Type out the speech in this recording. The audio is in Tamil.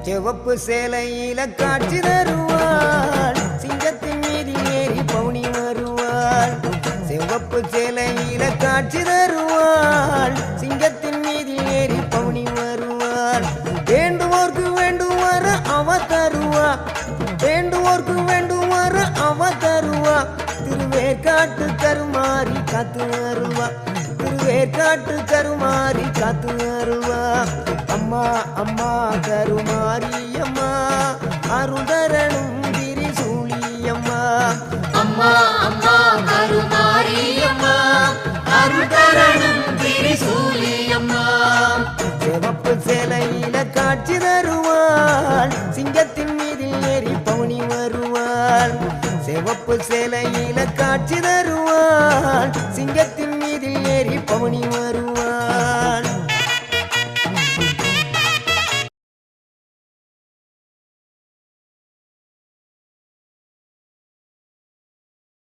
சிவப்பு சேலையில காட்சி தருவாள் சிங்கத்தின் மீதில் ஏறி பவுனி வருவாள் சிவப்பு சேலையில காட்சி தருவாள் சிங்கத்தின் மீதில் ஏறி பவுனி வருவாள் வேண்டுவோர்க்கு வேண்டுவார அவ தருவா வேண்டுவோர்க்கு வேண்டுவார அவ தருவா திருவேற்காட்டு கருமாறி காத்து வருவா திருவேற்காட்டு கருமாறி காத்து வருவா அம்மா அம்மா கருமாரி அம்மா அருதரணும் திரிசூலியம்மா அம்மா அம்மா கருமாரி அம்மா அருதரணும் திரிசூலியம்மா சிவப்பு சேலையில காட்சி தருவாள் சிங்கத்தின் மீதில் ஏறி பவுனி வருவாள் சிவப்பு சேலையில காட்சி தருவாள் சிங்கத்தின் மீதில் ஏறி பவுனி வருவாள்